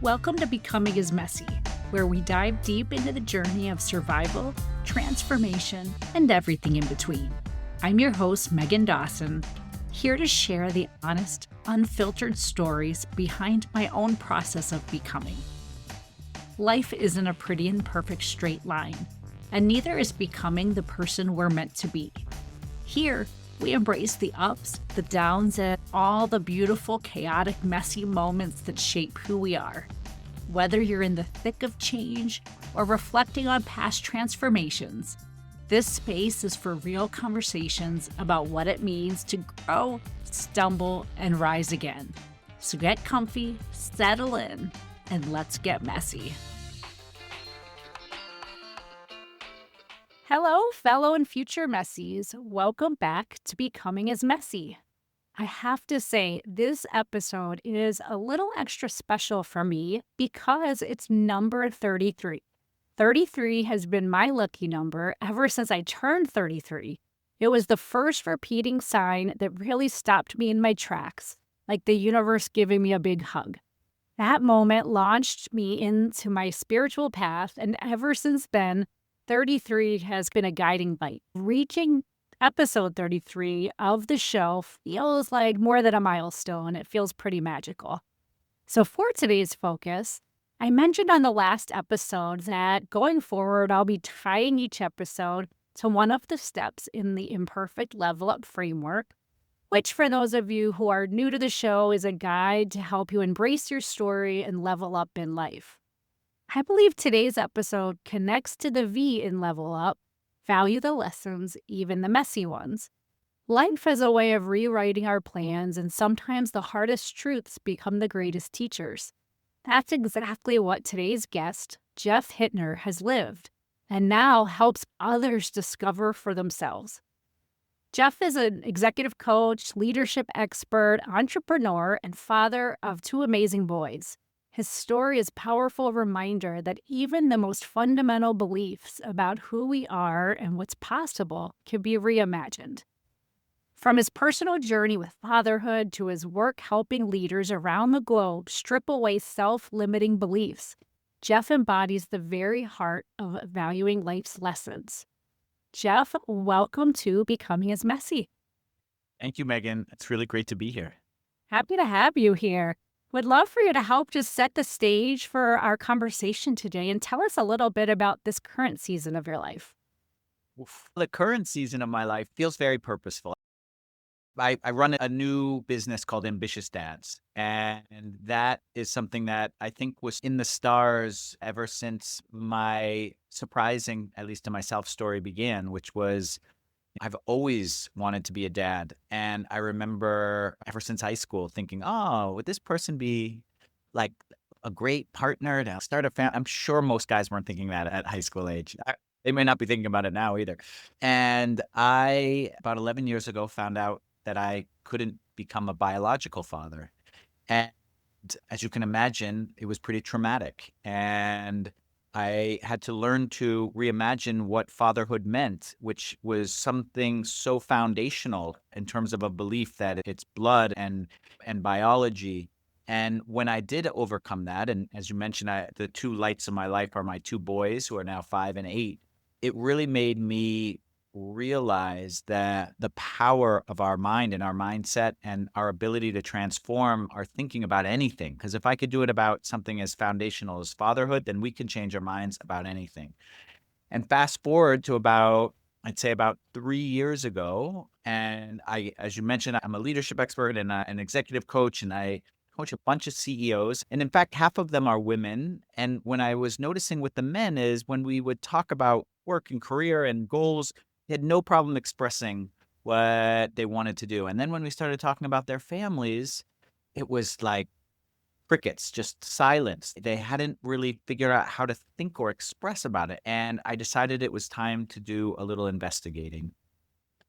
Welcome to Becoming is Messy, where we dive deep into the journey of survival, transformation, and everything in between. I'm your host, Meghann Dawson, here to share the honest, unfiltered stories behind my own process of becoming. Life isn't a pretty and perfect straight line, and neither is becoming the person we're meant to be. Here, we embrace the ups, the downs, and all the beautiful, chaotic, messy moments that shape who we are. Whether you're in the thick of change or reflecting on past transformations, this space is for real conversations about what it means to grow, stumble, and rise again. So get comfy, settle in, and let's get messy. Hello, fellow and future messies. Welcome back to Becoming is Messy. I have to say, this episode is a little extra special for me because it's number 33. 33 has been my lucky number ever since I turned 33. It was the first repeating sign that really stopped me in my tracks, like the universe giving me a big hug. That moment launched me into my spiritual path, and ever since then, 33 has been a guiding light. Reaching episode 33 of the show feels like more than a milestone. It feels pretty magical. So for today's focus, I mentioned on the last episode that going forward, I'll be tying each episode to one of the steps in the Imperfect Level Up framework, which for those of you who are new to the show is a guide to help you embrace your story and level up in life. I believe today's episode connects to the V in Level Up, value the lessons, even the messy ones. Life is a way of rewriting our plans, and sometimes the hardest truths become the greatest teachers. That's exactly what today's guest, Jeff Hittner, has lived, and now helps others discover for themselves. Jeff is an executive coach, leadership expert, entrepreneur, and father of two amazing boys. His story is a powerful reminder that even the most fundamental beliefs about who we are and what's possible can be reimagined. From his personal journey with fatherhood to his work helping leaders around the globe strip away self-limiting beliefs, Jeff embodies the very heart of valuing life's lessons. Jeff, welcome to Becoming is Messy. Thank you, Meghann. It's really great to be here. Happy to have you here. Would love for you to help just set the stage for our conversation today and tell us a little bit about this current season of your life. The current season of my life feels very purposeful. I run a new business called Ambitious Dads, and that is something that I think was in the stars ever since my surprising, at least to myself, story began, which was I've always wanted to be a dad. And I remember ever since high school thinking, oh, would this person be like a great partner to start a family? I'm sure most guys weren't thinking that at high school age. They may not be thinking about it now either. And I, about 11 years ago, found out that I couldn't become a biological father. And as you can imagine, it was pretty traumatic. And I had to learn to reimagine what fatherhood meant, which was something so foundational in terms of a belief that it's blood and biology. And when I did overcome that, and as you mentioned, the two lights of my life are my two boys who are now 5 and 8, it really made me realize that the power of our mind and our mindset and our ability to transform our thinking about anything. Because if I could do it about something as foundational as fatherhood, then we can change our minds about anything. And fast forward to I'd say about 3 years ago, and as you mentioned, I'm a leadership expert and an executive coach, and I coach a bunch of CEOs. And in fact, half of them are women. And when I was noticing with the men is when we would talk about work and career and goals, they had no problem expressing what they wanted to do. And then when we started talking about their families, it was like crickets, just silence. They hadn't really figured out how to think or express about it. And I decided it was time to do a little investigating.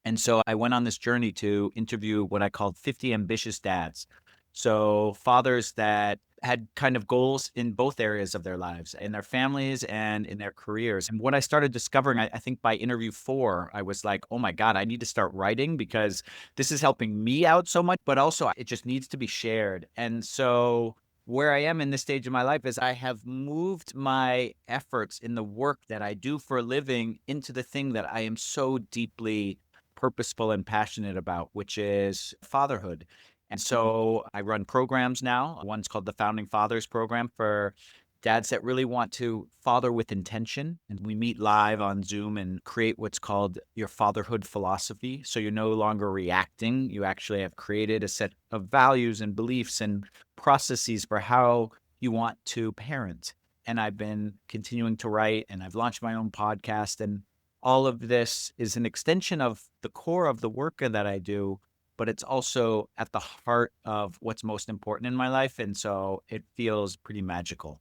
And so I went on this journey to interview what I called 50 ambitious dads. So fathers that had kind of goals in both areas of their lives, in their families and in their careers. And what I started discovering, I think by interview 4, I was like, oh my God, I need to start writing because this is helping me out so much, but also it just needs to be shared. And so where I am in this stage of my life is I have moved my efforts in the work that I do for a living into the thing that I am so deeply purposeful and passionate about, which is fatherhood. And so I run programs now. One's called the Founding Fathers Program for dads that really want to father with intention. And we meet live on Zoom and create what's called your fatherhood philosophy. So you're no longer reacting. You actually have created a set of values and beliefs and processes for how you want to parent. And I've been continuing to write and I've launched my own podcast. And all of this is an extension of the core of the work that I do, but it's also at the heart of what's most important in my life. And so it feels pretty magical.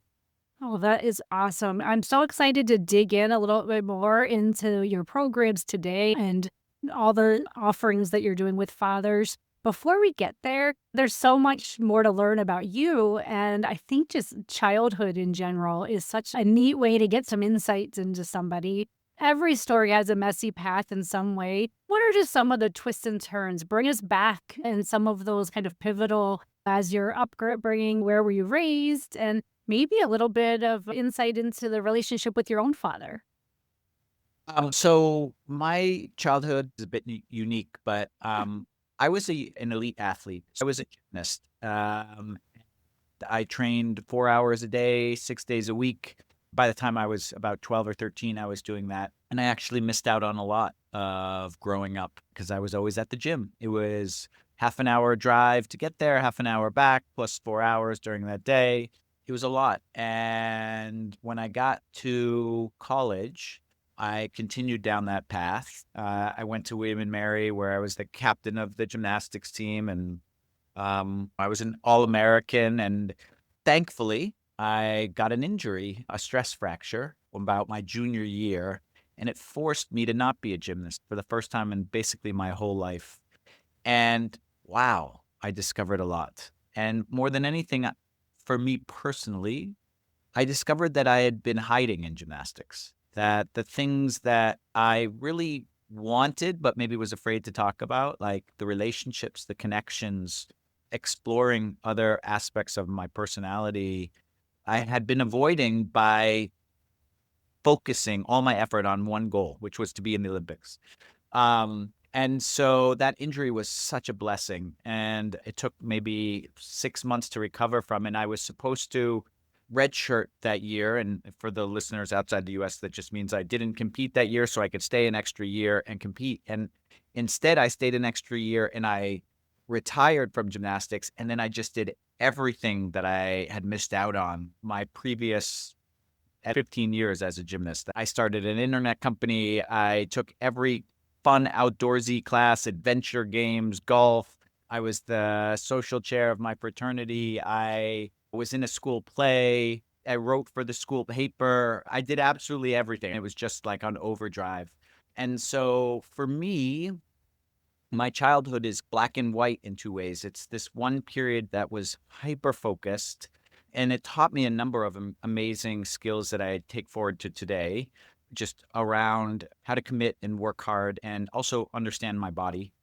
Oh, that is awesome. I'm so excited to dig in a little bit more into your programs today and all the offerings that you're doing with fathers. Before we get there, there's so much more to learn about you. And I think just childhood in general is such a neat way to get some insights into somebody. Every story has a messy path in some way. What are just some of the twists and turns? Bring us back and some of those kind of pivotal as your upbringing. Where were you raised? And maybe a little bit of insight into the relationship with your own father. So my childhood is a bit unique, but Huh. I was an elite athlete. So I was a gymnast. I trained 4 hours a day, 6 days a week. By the time I was about 12 or 13, I was doing that. And I actually missed out on a lot of growing up because I was always at the gym. It was half an hour drive to get there, half an hour back, plus 4 hours during that day. It was a lot. And when I got to college, I continued down that path. I went to William and Mary, where I was the captain of the gymnastics team, and I was an All-American, and thankfully, I got an injury, a stress fracture, about my junior year, and it forced me to not be a gymnast for the first time in basically my whole life. And wow, I discovered a lot. And more than anything, for me personally, I discovered that I had been hiding in gymnastics, that the things that I really wanted, but maybe was afraid to talk about, like the relationships, the connections, exploring other aspects of my personality, I had been avoiding by focusing all my effort on one goal, which was to be in the Olympics. And so that injury was such a blessing, and it took maybe 6 months to recover from, and I was supposed to redshirt that year, and for the listeners outside the US, that just means I didn't compete that year so I could stay an extra year and compete, and instead, I stayed an extra year and I retired from gymnastics, and then I just did everything that I had missed out on my previous at 15 years as a gymnast. I started an internet company. I took every fun outdoorsy class, adventure games, golf. I was the social chair of my fraternity. I was in a school play. I wrote for the school paper. I did absolutely everything. It was just like on overdrive. And so for me, my childhood is black and white in two ways. It's this one period that was hyper focused, and it taught me a number of amazing skills that I take forward to today, just around how to commit and work hard and also understand my body.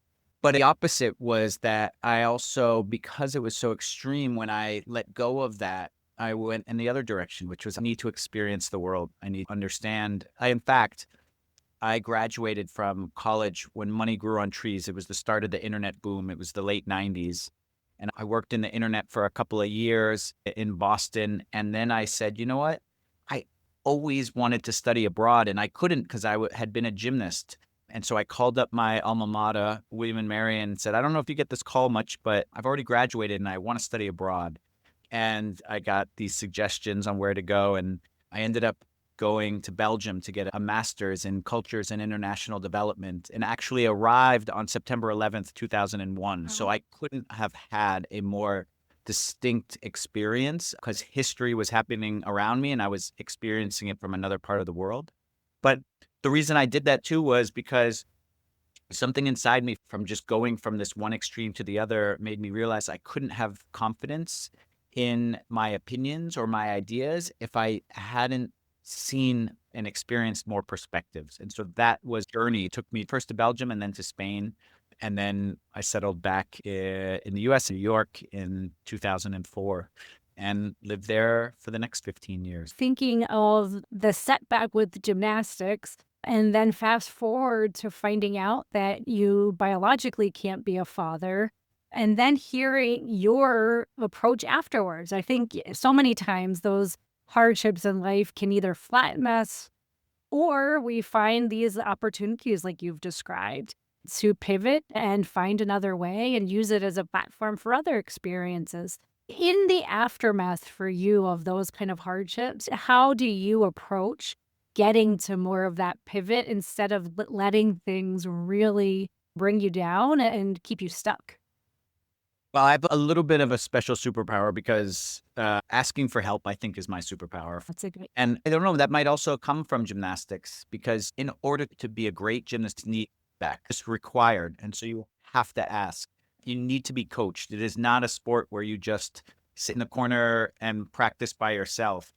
But the opposite was that I also, because it was so extreme, when I let go of that, I went in the other direction, which was I need to experience the world. I need to understand. In fact, I graduated from college when money grew on trees. It was the start of the internet boom. It was the late 90s. And I worked in the internet for a couple of years in Boston. And then I said, you know what? I always wanted to study abroad and I couldn't because had been a gymnast. And so I called up my alma mater, William and Mary, and said, I don't know if you get this call much, but I've already graduated and I want to study abroad. And I got these suggestions on where to go. And I ended up going to Belgium to get a master's in cultures and international development and actually arrived on September 11th, 2001. So Wow. I couldn't have had a more distinct experience because history was happening around me and I was experiencing it from another part of the world. But the reason I did that too was because something inside me from just going from this one extreme to the other made me realize I couldn't have confidence in my opinions or my ideas if I hadn't seen and experienced more perspectives. And so that was journey. It took me first to Belgium and then to Spain. And then I settled back in the US, in New York in 2004. and live there for the next 15 years. Thinking of the setback with gymnastics, and then fast forward to finding out that you biologically can't be a father, and then hearing your approach afterwards. I think so many times those hardships in life can either flatten us, or we find these opportunities like you've described to pivot and find another way and use it as a platform for other experiences. In the aftermath for you of those kind of hardships, how do you approach getting to more of that pivot instead of letting things really bring you down and keep you stuck? Well, I have a little bit of a special superpower because asking for help, I think, is my superpower. That's a great. And I don't know, that might also come from gymnastics because in order to be a great gymnast, you need back. It's required. And so you have to ask. You need to be coached. It is not a sport where you just sit in the corner and practice by yourself.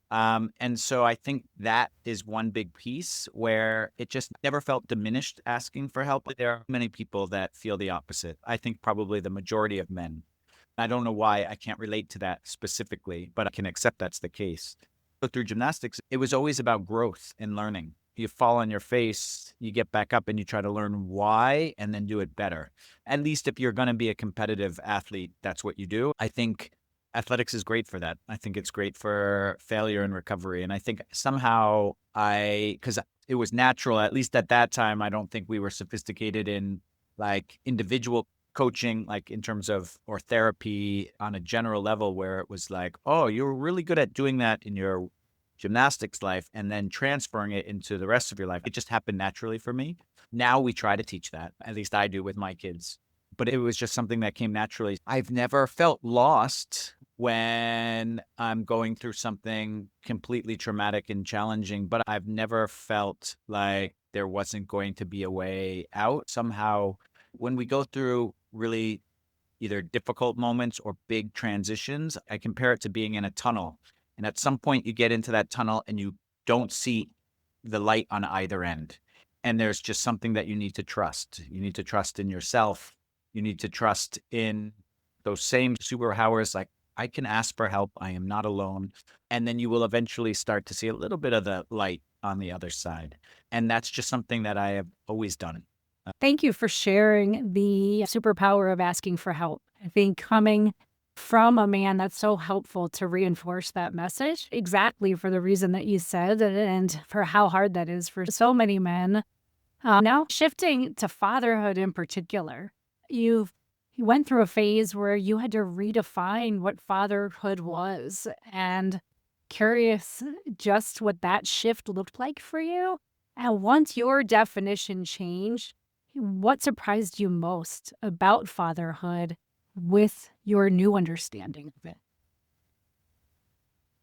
And so I think that is one big piece where it just never felt diminished asking for help. There are many people that feel the opposite. I think probably the majority of men. I don't know why I can't relate to that specifically, but I can accept that's the case. So through gymnastics, it was always about growth and learning. You fall on your face, you get back up and you try to learn why and then do it better. At least if you're going to be a competitive athlete, that's what you do. I think athletics is great for that. I think it's great for failure and recovery. And I think somehow because it was natural, at least at that time, I don't think we were sophisticated in like individual coaching, like in terms of, or therapy on a general level where it was like, oh, you're really good at doing that in your gymnastics life and then transferring it into the rest of your life. It just happened naturally for me. Now we try to teach that, at least I do with my kids. But it was just something that came naturally. I've never felt lost when I'm going through something completely traumatic and challenging, but I've never felt like there wasn't going to be a way out. Somehow, when we go through really either difficult moments or big transitions, I compare it to being in a tunnel. And at some point, you get into that tunnel and you don't see the light on either end. And there's just something that you need to trust. You need to trust in yourself. You need to trust in those same superpowers. Like, I can ask for help. I am not alone. And then you will eventually start to see a little bit of the light on the other side. And that's just something that I have always done. Thank you for sharing the superpower of asking for help. I think coming from a man, that's so helpful to reinforce that message exactly for the reason that you said and for how hard that is for so many men. Now, shifting to fatherhood in particular, you went through a phase where you had to redefine what fatherhood was, and curious just what that shift looked like for you. And once your definition changed, what surprised you most about fatherhood with your new understanding of it?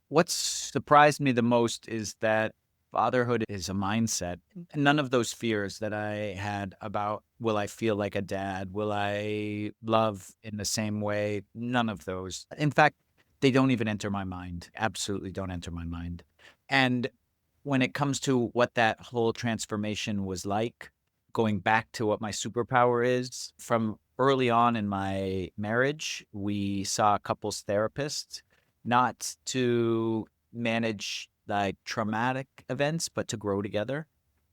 What surprised me the most is that fatherhood is a mindset. None of those fears that I had about will I feel like a dad? Will I love in the same way? None of those. In fact, they don't even enter my mind. Absolutely don't enter my mind. And when it comes to what that whole transformation was like, going back to what my superpower is, from early on in my marriage, we saw a couples therapist, not to manage like traumatic events, but to grow together.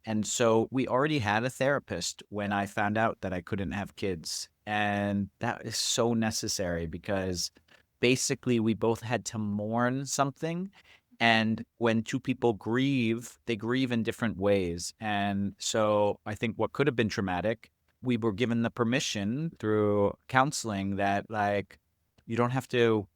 And so we already had a therapist when I found out that I couldn't have kids. And that is so necessary because basically we both had to mourn something. And when two people grieve, they grieve in different ways. And so I think what could have been traumatic, we were given the permission through counseling that, like, you don't have to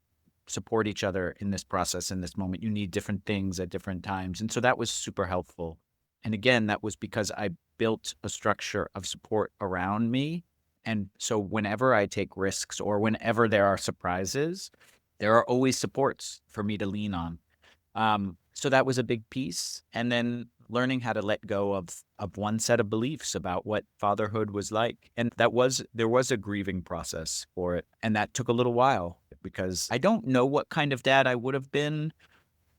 support each other in this process, in this moment. You need different things at different times. And so that was super helpful. And again, that was because I built a structure of support around me. And so whenever I take risks or whenever there are surprises, there are always supports for me to lean on. So that was a big piece. And then learning how to let go of one set of beliefs about what fatherhood was like. And there was a grieving process for it. And that took a little while because I don't know what kind of dad I would have been,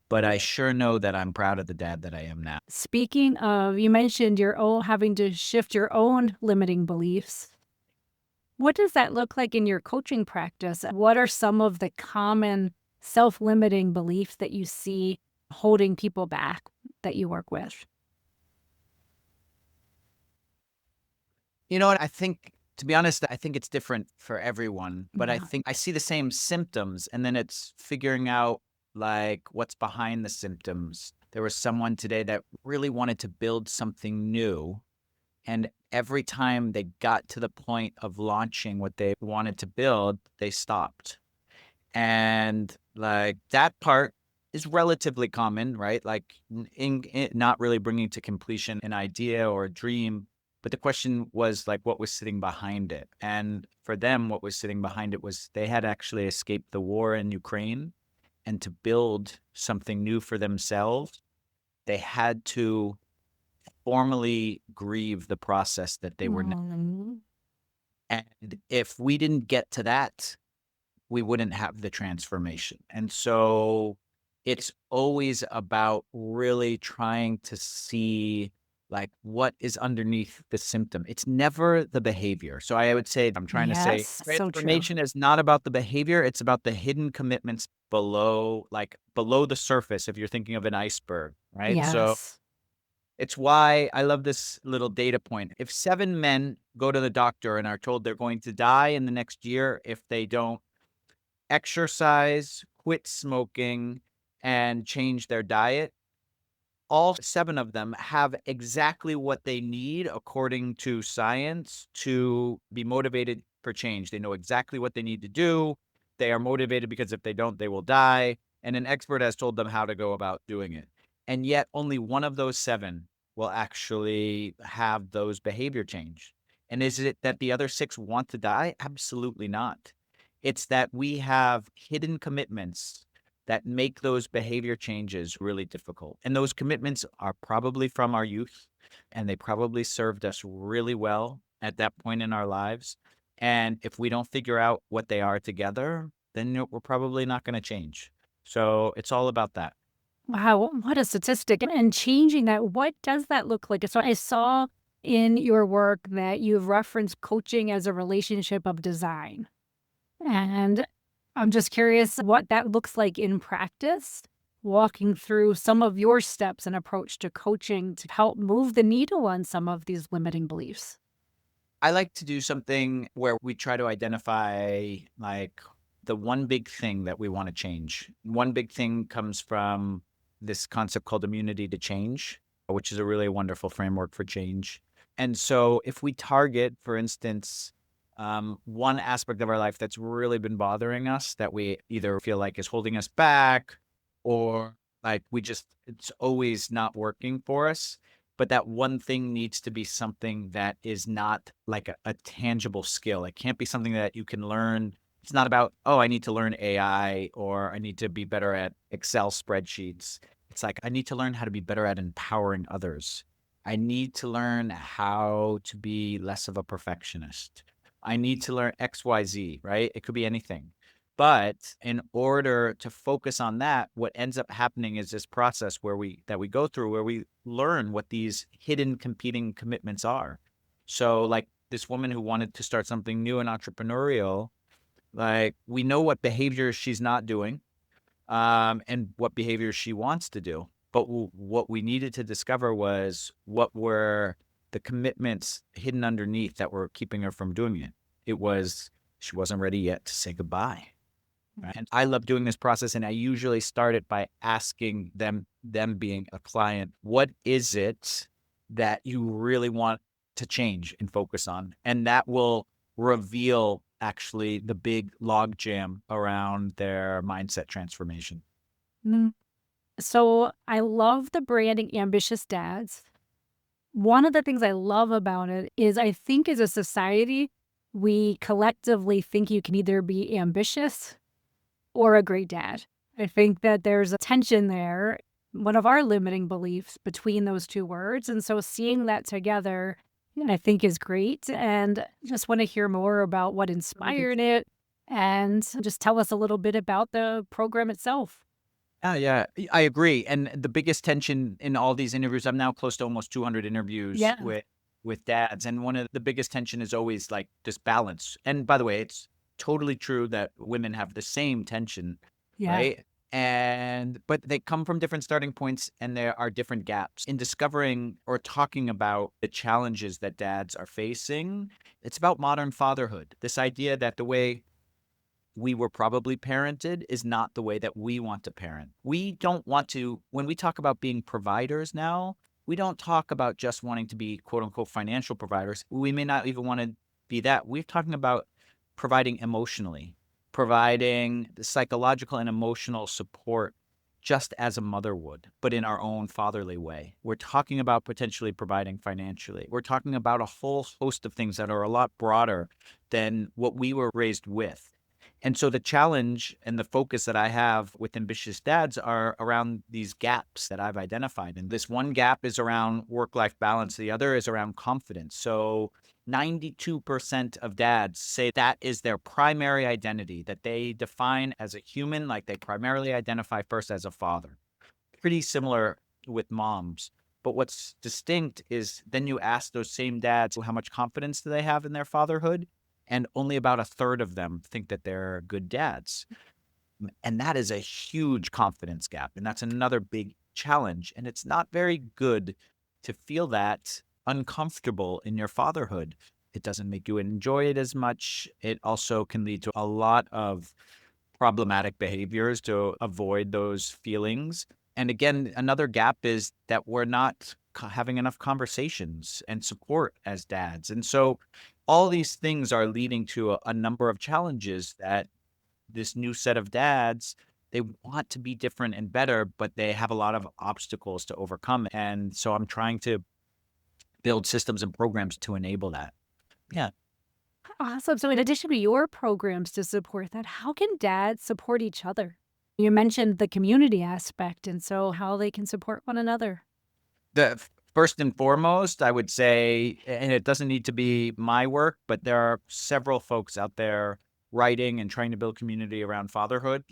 but I sure know that I'm proud of the dad that I am now. Speaking of, you mentioned your own having to shift your own limiting beliefs. What does that look like in your coaching practice? What are some of the common self-limiting beliefs that you see holding people back that you work with? You know what? I think, to be honest, I think it's different for everyone, but I Yeah. think I see the same symptoms, and then it's figuring out like what's behind the symptoms. There was someone today that really wanted to build something new. And every time they got to the point of launching what they wanted to build, they stopped. And like that part is relatively common, right? Like in not really bringing to completion an idea or a dream. But the question was like, what was sitting behind it? And for them, what was sitting behind it was they had actually escaped the war in Ukraine, and to build something new for themselves, they had to formally grieve the process that they were. Mhm. And if we didn't get to that, we wouldn't have the transformation. And so it's always about really trying to see like what is underneath the symptom. It's never the behavior. So I would say, I'm trying to say Yes, so true. transformation is not about the behavior, it's about the hidden commitments below, like below the surface if you're thinking of an iceberg, right? So Yes. it's why I love this little data point. If 7 men go to the doctor and are told they're going to die in the next year if they don't exercise, quit smoking, and change their diet, all 7 of them have exactly what they need according to science to be motivated for change. They know exactly what they need to do. They are motivated because if they don't, they will die. And an expert has told them how to go about doing it. And yet, only one of those 7 will actually have those behavior change. And is it that the other 6 want to die? Absolutely not. It's that we have hidden commitments that make those behavior changes really difficult. And those commitments are probably from our youth, and they probably served us really well at that point in our lives. And if we don't figure out what they are together, then we're probably not going to change. So it's all about that. Wow, what a statistic. And changing that, what does that look like? So I saw in your work that you've referenced coaching as a relationship of design. And I'm just curious what that looks like in practice, walking through some of your steps and approach to coaching to help move the needle on some of these limiting beliefs. I like to do something where we try to identify like the one big thing that we want to change. One big thing comes from this concept called immunity to change, which is a really wonderful framework for change. And so if we target, for instance, one aspect of our life that's really been bothering us that we either feel like is holding us back or like it's always not working for us, but that one thing needs to be something that is not like a tangible skill. It can't be something that you can learn. It's not about, oh, I need to learn AI or I need to be better at Excel spreadsheets. It's like, I need to learn how to be better at empowering others. I need to learn how to be less of a perfectionist. I need to learn XYZ, right? It could be anything. But in order to focus on that, what ends up happening is this process that we go through where we learn what these hidden competing commitments are. So like this woman who wanted to start something new and entrepreneurial, like we know what behaviors she's not doing, and what behaviors she wants to do. But what we needed to discover was what were the commitments hidden underneath that were keeping her from doing it. It was she wasn't ready yet to say goodbye. Right? And I love doing this process, and I usually start it by asking them being a client, what is it that you really want to change and focus on? And that will reveal actually the big log jam around their mindset transformation. Mm. So I love the branding ambitious dads. One of the things I love about it is I think as a society, we collectively think you can either be ambitious or a great dad. I think that there's a tension there, one of our limiting beliefs between those 2 words, and so seeing that together, I think is great, and just wanna hear more about what inspired it, and just tell us a little bit about the program itself. Yeah, I agree. And the biggest tension in all these interviews, I'm now close to almost 200 interviews Yeah. with dads, and one of the biggest tension is always like this balance. And by the way, it's totally true that women have the same tension, Yeah. right? But they come from different starting points and there are different gaps. In discovering or talking about the challenges that dads are facing, it's about modern fatherhood. This idea that the way we were probably parented is not the way that we want to parent. We don't want to, when we talk about being providers now, we don't talk about just wanting to be quote unquote financial providers. We may not even want to be that. We're talking about providing emotionally, providing the psychological and emotional support just as a mother would, but in our own fatherly way. We're talking about potentially providing financially. We're talking about a whole host of things that are a lot broader than what we were raised with. And so the challenge and the focus that I have with ambitious dads are around these gaps that I've identified. And this one gap is around work-life balance. The other is around confidence. So 92% of dads say that is their primary identity, that they define as a human, like they primarily identify first as a father. Pretty similar with moms. But what's distinct is then you ask those same dads how much confidence do they have in their fatherhood? And only about a third of them think that they're good dads. And that is a huge confidence gap. And that's another big challenge. And it's not very good to feel that uncomfortable in your fatherhood. It doesn't make you enjoy it as much. It also can lead to a lot of problematic behaviors to avoid those feelings. And again, another gap is that we're not having enough conversations and support as dads. And so all these things are leading to a number of challenges that this new set of dads, they want to be different and better, but they have a lot of obstacles to overcome. And so I'm trying to build systems and programs to enable that. Yeah. Awesome. So, in addition to your programs to support that, how can dads support each other? You mentioned the community aspect, and so how they can support one another. First and foremost, I would say, and it doesn't need to be my work, but there are several folks out there writing and trying to build community around fatherhood.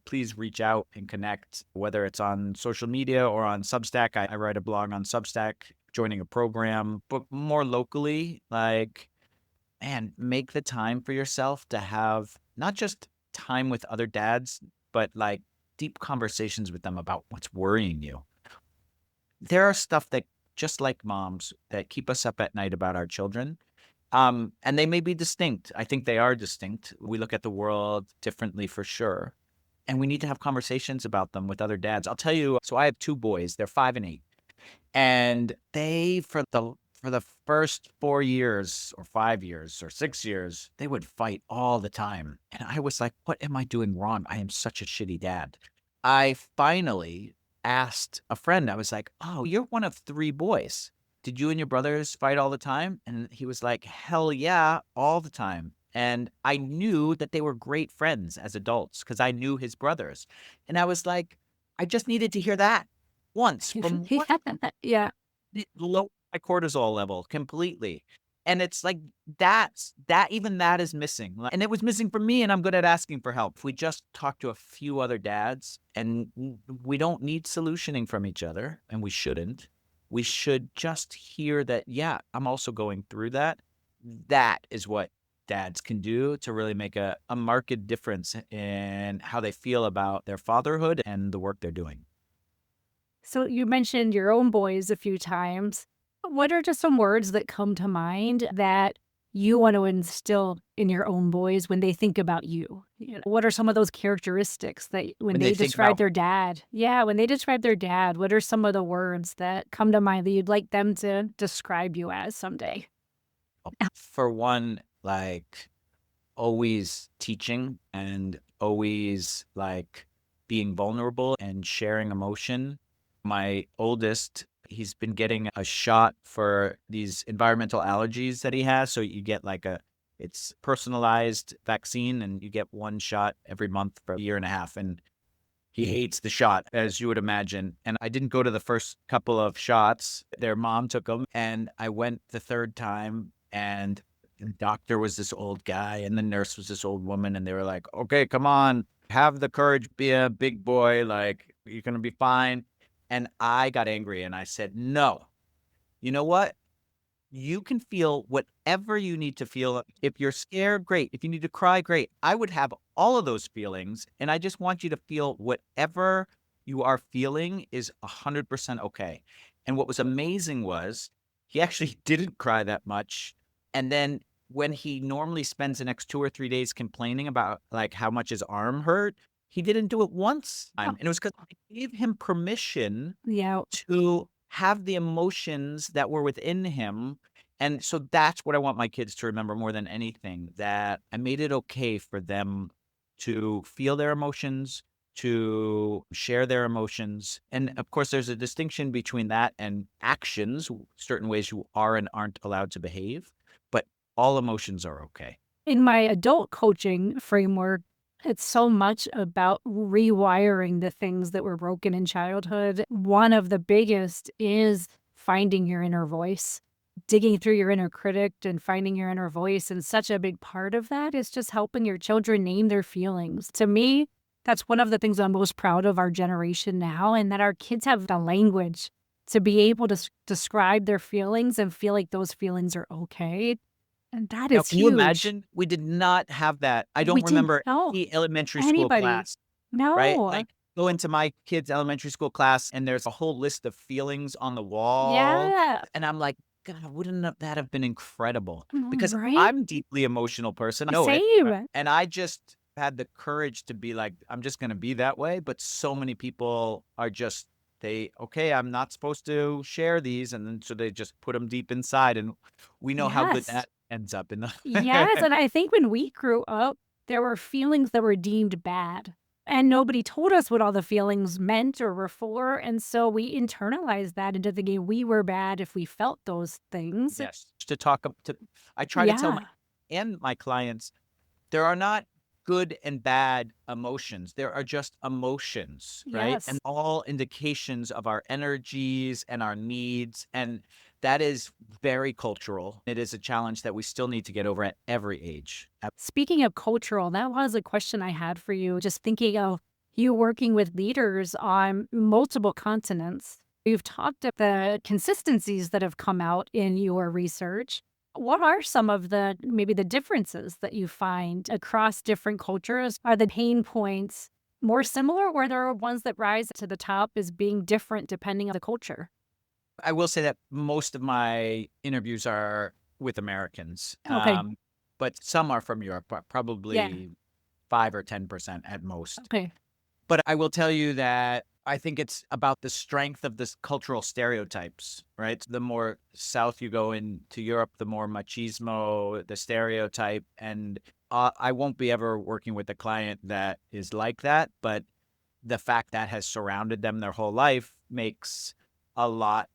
Please reach out and connect, whether it's on social media or on Substack. I write a blog on Substack, joining a program, but more locally, like, man, make the time for yourself to have not just time with other dads, but like deep conversations with them about what's worrying you. There are stuff that, just like moms, that keep us up at night about our children. And they may be distinct. I think they are distinct. We look at the world differently for sure. And we need to have conversations about them with other dads. I'll tell you, so I have two boys, they're 5 and 8. And they, for the first 4 years or 5 years or 6 years, they would fight all the time. And I was like, what am I doing wrong? I am such a shitty dad. I finally asked a friend, I was like, oh, you're one of 3 boys. Did you and your brothers fight all the time? And he was like, hell yeah, all the time. And I knew that they were great friends as adults because I knew his brothers. And I was like, I just needed to hear that once from one Yeah. Yeah. it lowered my cortisol level completely. And it's like that is missing. And it was missing for me, and I'm good at asking for help. If we just talk to a few other dads, and we don't need solutioning from each other, and we shouldn't. We should just hear that, yeah, I'm also going through that. That is what dads can do to really make a marked difference in how they feel about their fatherhood and the work they're doing. So, you mentioned your own boys a few times. What are just some words that come to mind that you want to instill in your own boys when they think about you? What are some of those characteristics that when When they they think describe about their dad? Yeah, when they describe their dad, what are some of the words that come to mind that you'd like them to describe you as someday? for one, like always teaching and always like being vulnerable and sharing emotion. My oldest, he's been getting a shot for these environmental allergies that he has. So you get like it's personalized vaccine and you get one shot every month for a year and a half. And he hates the shot, as you would imagine. And I didn't go to the first couple of shots. Their mom took them. And I went the third time. And the doctor was this old guy. And the nurse was this old woman. And they were like, okay, come on. Have the courage. Be a big boy. Like, you're going to be fine. And I got angry. And I said, no. You know what? You can feel whatever you need to feel. If you're scared, great. If you need to cry, great. I would have all of those feelings. And I just want you to feel whatever you are feeling is 100% okay. And what was amazing was he actually didn't cry that much. And then when he normally spends the next 2 or 3 days complaining about like how much his arm hurt, he didn't do it once. Oh, And it was because I gave him permission yeah. to have the emotions that were within him. And so that's what I want my kids to remember more than anything, that I made it okay for them to feel their emotions, to share their emotions. And of course, there's a distinction between that and actions, certain ways you are and aren't allowed to behave, but all emotions are okay. In my adult coaching framework, it's so much about rewiring the things that were broken in childhood. One of the biggest is finding your inner voice, digging through your inner critic and finding your inner voice. And such a big part of that is just helping your children name their feelings. To me, that's one of the things I'm most proud of our generation now, and that our kids have the language to be able to describe their feelings and feel like those feelings are okay. And that Now, is can you huge. imagine? We did not have that. I We don't didn't remember know any elementary school anybody. class, right? No. Like, go into my kid's elementary school class, and there's a whole list of feelings on the wall, Yeah. and I'm like, "God, that have been incredible?" Because Right? I'm a deeply emotional person, I know it, Same. and I just had the courage to be like, "I'm just gonna be that way," but so many people are just "Okay, I'm not supposed to share these," and then so they just put them deep inside, and we know how good Yes. that ends up in Yes, the and I think when we grew up, there were feelings that were deemed bad, and nobody told us what all the feelings meant or were for, and so we internalized that into thinking we were bad if we felt those things. Yes, to talk up to I try to tell Yeah. my clients, there are not good and bad emotions. There are just emotions, right? And Yes. all indications of our energies and our needs. And that is very cultural. It is a challenge that we still need to get over at every age. Speaking of cultural, that was a question I had for you, just thinking of you working with leaders on multiple continents. You've talked of the consistencies that have come out in your research. What are some of the maybe the differences that you find across different cultures? Are the pain points more similar, or there are ones that rise to the top as being different depending on the culture? I will say that most of my interviews are with Americans, Okay. but some are from Europe, Yeah. probably 5 or 10% at most. Okay. But I will tell you that I think it's about the strength of this cultural stereotypes, right? The more south you go into Europe, the more machismo, the stereotype. And I won't be ever working with a client that is like that. But the fact that has surrounded them their whole life makes a lot,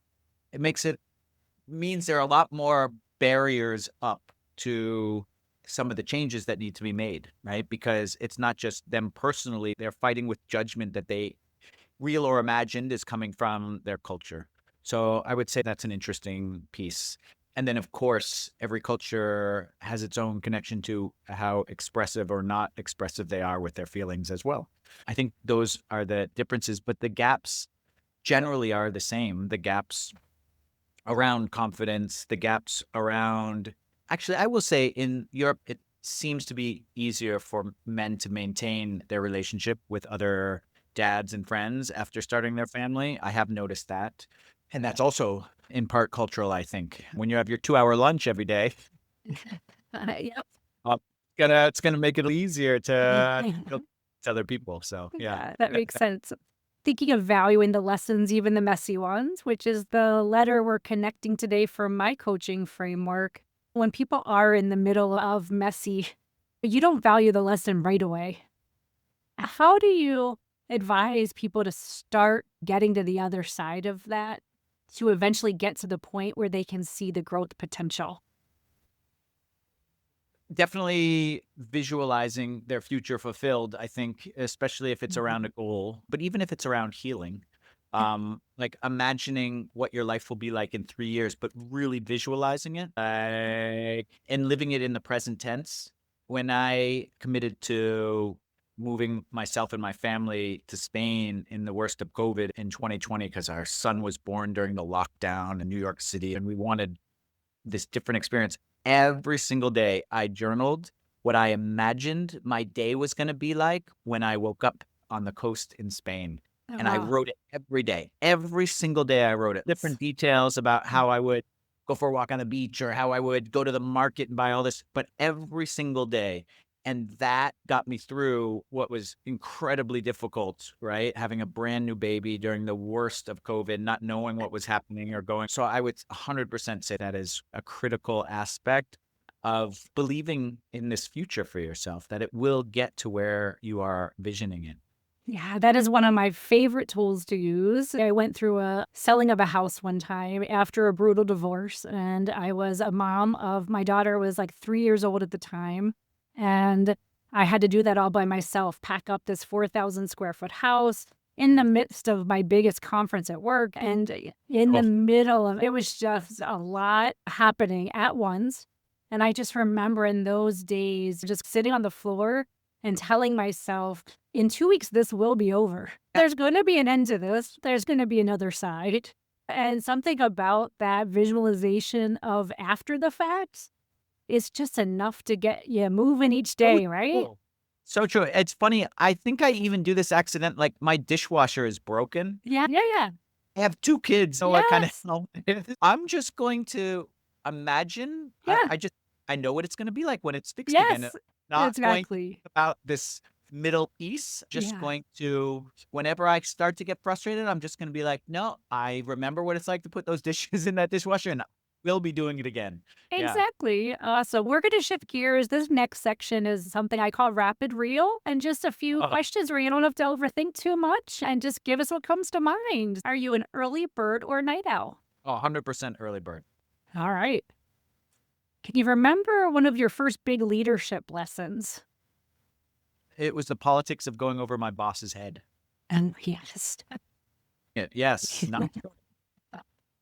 it makes it means there are a lot more barriers up to some of the changes that need to be made, right? Because it's not just them personally, they're fighting with judgment that they real or imagined is coming from their culture. So I would say that's an interesting piece. And then, of course, every culture has its own connection to how expressive or not expressive they are with their feelings as well. I think those are the differences, but the gaps generally are the same. The gaps around confidence, the gaps around actually, I will say in Europe, it seems to be easier for men to maintain their relationship with other dads and friends after starting their family. I have noticed that. And that's also in part cultural, I think. When you have your 2 hour lunch every day, Yep. uh, it's gonna make it easier to go to other people. So yeah. Yeah, that makes sense. Thinking of valuing the lessons, even the messy ones, which is the letter we're connecting today for my coaching framework. When people are in the middle of messy, you don't value the lesson right away. How do you advise people to start getting to the other side of that to eventually get to the point where they can see the growth potential? Definitely visualizing their future fulfilled, I think, especially if it's around a Mhm. goal, but even if it's around healing, like imagining what your life will be like in 3 years, but really visualizing it, and living it in the present tense. When I committed to moving myself and my family to Spain in the worst of COVID in 2020, because our son was born during the lockdown in New York City, and we wanted this different experience. Every single day, I journaled what I imagined my day was going to be like when I woke up on the coast in Spain. And I Oh, wrote it every day. Every single day I wrote it. Different details about how I would go for a walk on the beach or how I would go to the market and buy all this, but every single day. And that got me through what was incredibly difficult, right? Having a brand new baby during the worst of COVID, not knowing what was happening or going. So I would 100% say that is a critical aspect of believing in this future for yourself, that it will get to where you are visioning it. yeah, that is one of my favorite tools to use. I went through a selling of a house one time after a brutal divorce, and I was a mom of my daughter was like 3 years old at the time, and I had to do that all by myself, pack up this 4,000 square foot house in the midst of my biggest conference at work, and in the Oh, middle of it was just a lot happening at once. And I just remember in those days just sitting on the floor and telling myself, in 2 weeks, this will be over. There's going to be an end to this. There's going to be another side. And something about that visualization of after the fact is just enough to get you moving each so day, right? true. So true. It's funny. I think I even do this accident. Like my dishwasher is broken. Yeah. Yeah. Yeah. I have 2 kids, so I kinda Yes. know. I'm just going to imagine Yeah. I know what it's gonna be like when it's fixed again. Yes. Not going to Exactly. think about this middle piece, just Yeah. going to whenever I start to get frustrated, I'm just gonna be like, "No, I remember what it's like to put those dishes in that dishwasher, and we'll be doing it again." Yeah. Exactly. So we're going to shift gears. This next section is something I call rapid reel, and just a few Uh, questions where you don't have to overthink too much and just give us what comes to mind. Are you an early bird or night owl? 100% early bird. All right. Can you remember one of your first big leadership lessons? It was the politics of going over my boss's head. And yes, Yes, not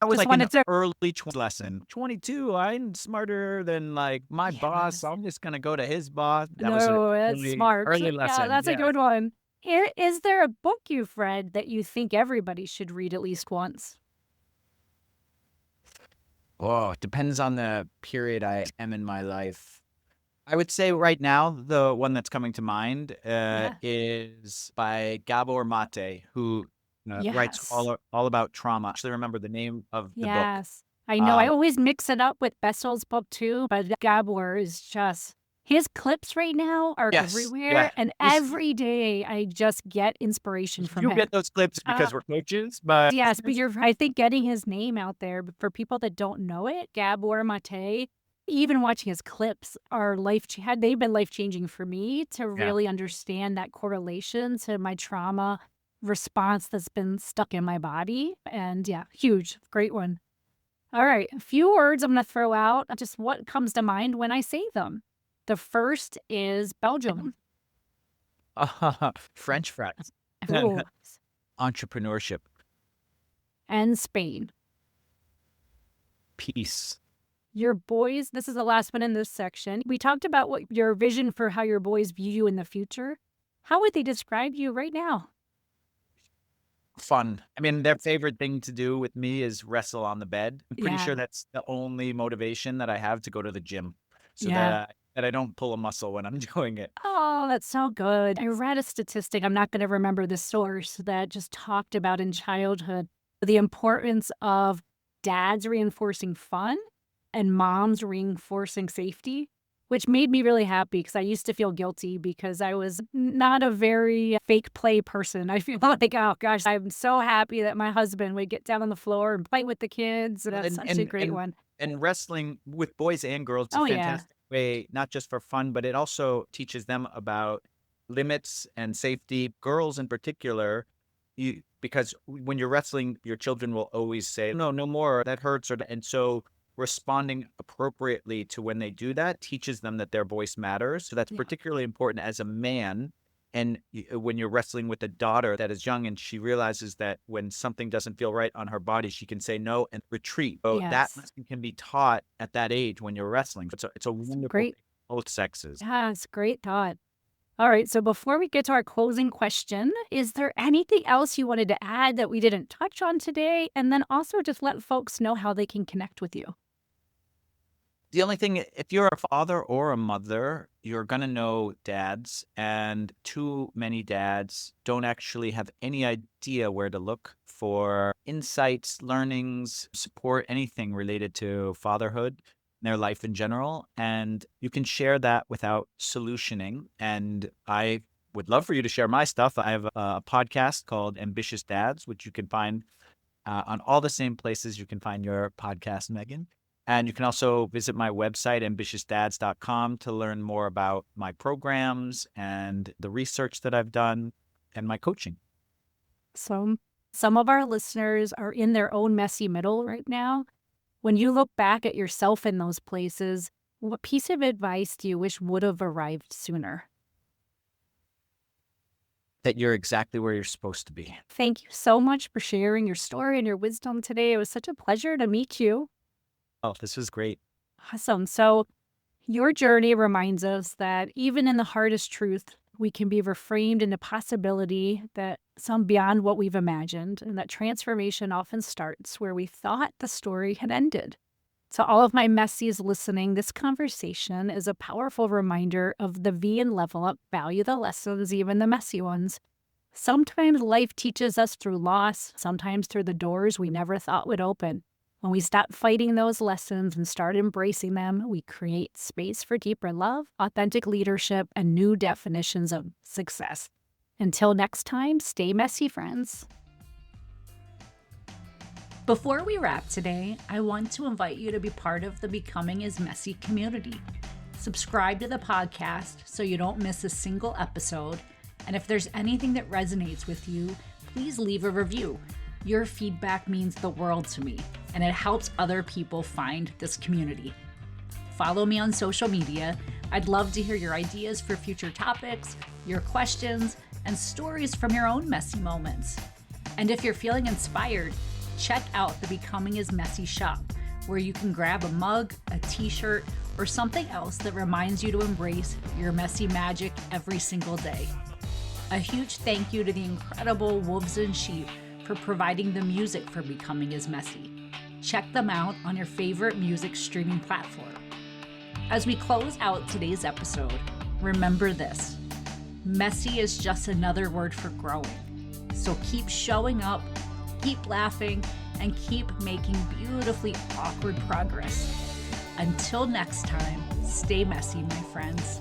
that was just like an wanted to. early lesson. 22, I'm smarter than, like, my boss, Yes. so I'm just gonna go to his boss. That was an No, that's early smart. early Yeah, lesson, that's a yeah. good one. Here, is there a book you've read that you think everybody should read at least once? Oh, it depends on the period I am in my life. I would say right now, the one that's coming to mind, Yeah. is by Gabor Mate, who, writes Yes. all about trauma. I actually remember the name of the book. Yes. I know, I Um always mix it up with Bessel's book too, but Gabor is just his clips right now are Yes, everywhere, yeah. and This every day I just get inspiration from you him. get those clips Uh, because we're coaches, but yes, but I think getting his name out there, but for people that don't know it, Gabor Mate, even watching his clips are they've been life-changing for me to yeah. really understand that correlation to my trauma response that's been stuck in my body, and yeah, huge, great one. All right, a few words I'm gonna throw out, just what comes to mind when I say them. The first is Belgium. French fries. Ooh, Entrepreneurship, and Spain. peace. Your boys, this is the last one in this section. We talked about what your vision for how your boys view you in the future. How would they describe you right now? Fun. I mean, their favorite thing to do with me is wrestle on the bed. I'm pretty Yeah, sure that's the only motivation that I have to go to the gym so yeah. that I don't pull a muscle when I'm doing it. Oh, that's so good. I read a statistic, I'm not going to remember the source, that just talked about in childhood the importance of dads reinforcing fun and moms reinforcing safety, which made me really happy because I used to feel guilty because I was not a very fake play person. I feel like, oh gosh, I'm so happy that my husband would get down on the floor and play with the kids. Well, That's such a great one. and wrestling with boys and girls is a Oh, yeah. fantastic way, not just for fun, but it also teaches them about limits and safety. Girls in particular, because when you're wrestling, your children will always say, "No, no more. That hurts." And so responding appropriately to when they do that teaches them that their voice matters. So that's Yeah. particularly important as a man. And when you're wrestling with a daughter that is young and she realizes that when something doesn't feel right on her body, she can say no and retreat. So that Yes. lesson can be taught at that age when you're wrestling. It's a It's wonderful great. thing, both sexes. Yes, great thought. All right. So before we get to our closing question, is there anything else you wanted to add that we didn't touch on today? And then also just let folks know how they can connect with you. The only thing, if you're a father or a mother, you're going to know dads, and too many dads don't actually have any idea where to look for insights, learnings, support, anything related to fatherhood, their life in general. And you can share that without solutioning. And I would love for you to share my stuff. I have a podcast called Ambitious Dads, which you can find on all the same places you can find your podcast, Meghann. And you can also visit my website, ambitiousdads.com, to learn more about my programs and the research that I've done and my coaching. So, some of our listeners are in their own messy middle right now. When you look back at yourself in those places, what piece of advice do you wish would have arrived sooner? That you're exactly where you're supposed to be. Thank you so much for sharing your story and your wisdom today. It was such a pleasure to meet you. Oh, this was great. Awesome. So, your journey reminds us that even in the hardest truth, we can be reframed into possibility that some beyond what we've imagined, and that transformation often starts where we thought the story had ended. To all of my messies listening, this conversation is a powerful reminder of the V and level up, value the lessons, even the messy ones. Sometimes life teaches us through loss, sometimes through the doors we never thought would open. When we stop fighting those lessons and start embracing them, we create space for deeper love, authentic leadership, and new definitions of success. Until next time, stay messy, friends. Before we wrap today, I want to invite you to be part of the Becoming is Messy community. Subscribe to the podcast so you don't miss a single episode. And if there's anything that resonates with you, please leave a review. Your feedback means the world to me, and it helps other people find this community. Follow me on social media. I'd love to hear your ideas for future topics, your questions, and stories from your own messy moments. And if you're feeling inspired, check out the Becoming is Messy shop, where you can grab a mug, a t-shirt, or something else that reminds you to embrace your messy magic every single day. A huge thank you to the incredible Wolves and Sheep for providing the music for Becoming is Messy. Check them out on your favorite music streaming platform. As we close out today's episode, remember this: messy is just another word for growing. So keep showing up, keep laughing, and keep making beautifully awkward progress. Until next time, stay messy, my friends.